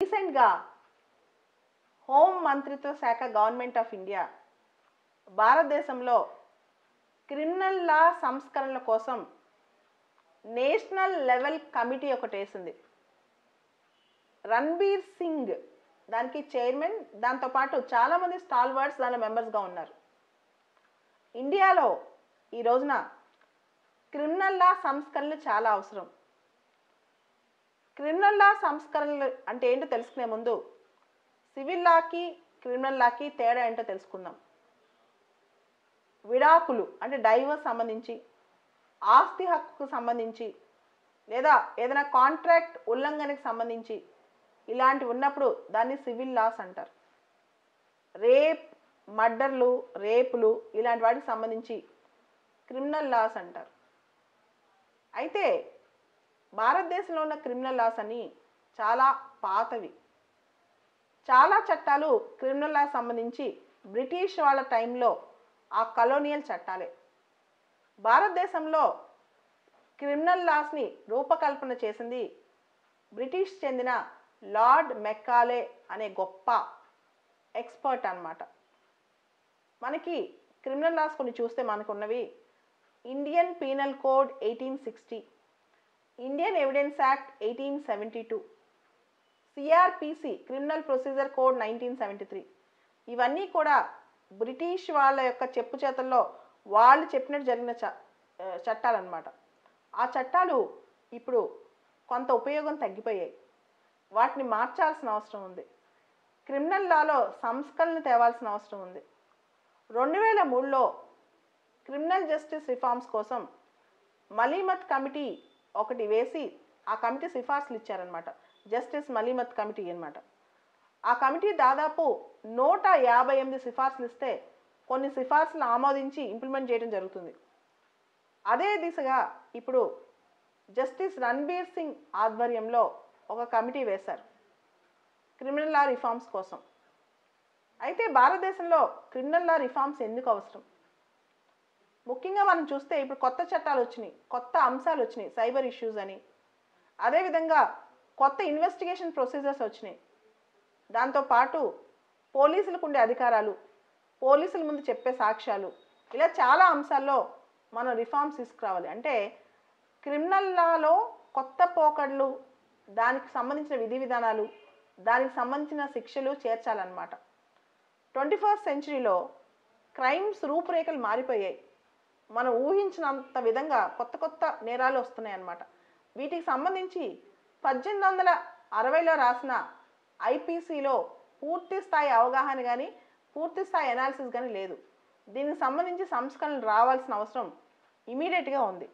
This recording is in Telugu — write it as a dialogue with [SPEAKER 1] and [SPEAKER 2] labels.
[SPEAKER 1] రీసెంట్గా హోం మంత్రిత్వ శాఖ గవర్నమెంట్ ఆఫ్ ఇండియా భారతదేశంలో క్రిమినల్ లా సంస్కరణల కోసం నేషనల్ లెవెల్ కమిటీ ఒకటి వేసింది. రణ్బీర్ సింగ్ దానికి చైర్మన్, దాంతోపాటు చాలామంది స్టాల్వర్డ్స్ దాని మెంబర్స్గా ఉన్నారు. ఇండియాలో ఈ రోజున క్రిమినల్ లా సంస్కరణలు చాలా అవసరం. క్రిమినల్ లా సంస్కరణలు అంటే ఏంటో తెలుసుకునే ముందు సివిల్ లాకి క్రిమినల్ లాకి తేడా ఏంటో తెలుసుకుందాం. విడాకులు అంటే డైవర్స్ సంబంధించి, ఆస్తి హక్కుకు సంబంధించి, లేదా ఏదైనా కాంట్రాక్ట్ ఉల్లంఘనకి సంబంధించి ఇలాంటివి ఉన్నప్పుడు దాన్ని సివిల్ లాస్ అంటారు. రేప్, మర్డర్లు, రేపులు ఇలాంటి వాటికి సంబంధించి క్రిమినల్ లాస్ అంటారు. అయితే భారతదేశంలో ఉన్న క్రిమినల్ లాస్ అన్ని చాలా పాతవి. చాలా చట్టాలు క్రిమినల్ లా సంబంధించి బ్రిటిష్ వాళ్ళ టైంలో ఆ కలోనియల్ చట్టాలే. భారతదేశంలో క్రిమినల్ లాస్ని రూపకల్పన చేసింది బ్రిటిష్ చెందిన లార్డ్ మెక్కాలే అనే గొప్ప ఎక్స్పర్ట్ అన్నమాట. మనకి క్రిమినల్ లాస్ కొన్ని చూస్తే మనకున్నవి Indian penal code 1860, Indian evidence act 1872, CrPC criminal procedure code 1973. ఇవన్నీ కూడా బ్రిటిష్ వాళ్ళ యొక్క చెప్పు చేతల్లో వాళ్ళు చెప్పినట్టు జరిగిన చట్టాలన్నమాట. ఆ చట్టాలు ఇప్పుడు కొంత ఉపయోగం తగ్గిపోయాయి. వాటిని మార్చాల్సిన అవసరం ఉంది. క్రిమినల్ లాలో సంస్కరణ తేవాల్సిన అవసరం ఉంది. 2003లో క్రిమినల్ జస్టిస్ రిఫార్మ్స్ కోసం మలీమత్ కమిటీ ఒకటి వేసి ఆ కమిటీ సిఫార్సులు ఇచ్చారనమాట. జస్టిస్ మలీమత్ కమిటీ అన్నమాట. ఆ కమిటీ దాదాపు 158 సిఫార్సులు ఇస్తే కొన్ని సిఫార్సులు ఆమోదించి ఇంప్లిమెంట్ చేయడం జరుగుతుంది. అదే దిశగా ఇప్పుడు జస్టిస్ రణ్బీర్ సింగ్ ఆధ్వర్యంలో ఒక కమిటీ వేశారు క్రిమినల్ లా రిఫార్మ్స్ కోసం. అయితే భారతదేశంలో క్రిమినల్ లా రిఫార్మ్స్ ఎందుకు అవసరం? ముఖ్యంగా మనం చూస్తే ఇప్పుడు కొత్త చట్టాలు వచ్చినాయి, కొత్త అంశాలు వచ్చినాయి, సైబర్ ఇష్యూస్ అని. అదేవిధంగా కొత్త ఇన్వెస్టిగేషన్ ప్రొసీజర్స్ వచ్చినాయి. దాంతోపాటు పోలీసులకు ఉండే అధికారాలు, పోలీసుల ముందు చెప్పే సాక్ష్యాలు, ఇలా చాలా అంశాల్లో మనం రిఫార్మ్స్ తీసుకురావాలి. అంటే క్రిమినల్ లాలో కొత్త పోకడలు, దానికి సంబంధించిన విధి విధానాలు, దానికి సంబంధించిన శిక్షలు చేర్చాలన్నమాట. 21st సెంచరీలో క్రైమ్స్ రూపురేఖలు మారిపోయాయి. మనం ఊహించినంత విధంగా కొత్త కొత్త నేరాలు వస్తున్నాయి అన్నమాట. వీటికి సంబంధించి 1860లో రాసిన ఐపీసీలో పూర్తి స్థాయి అవగాహన కానీ పూర్తి స్థాయి అనాలిసిస్ కానీ లేదు. దీనికి సంబంధించి సంస్కరణలు రావాల్సిన అవసరం ఇమీడియట్గా ఉంది.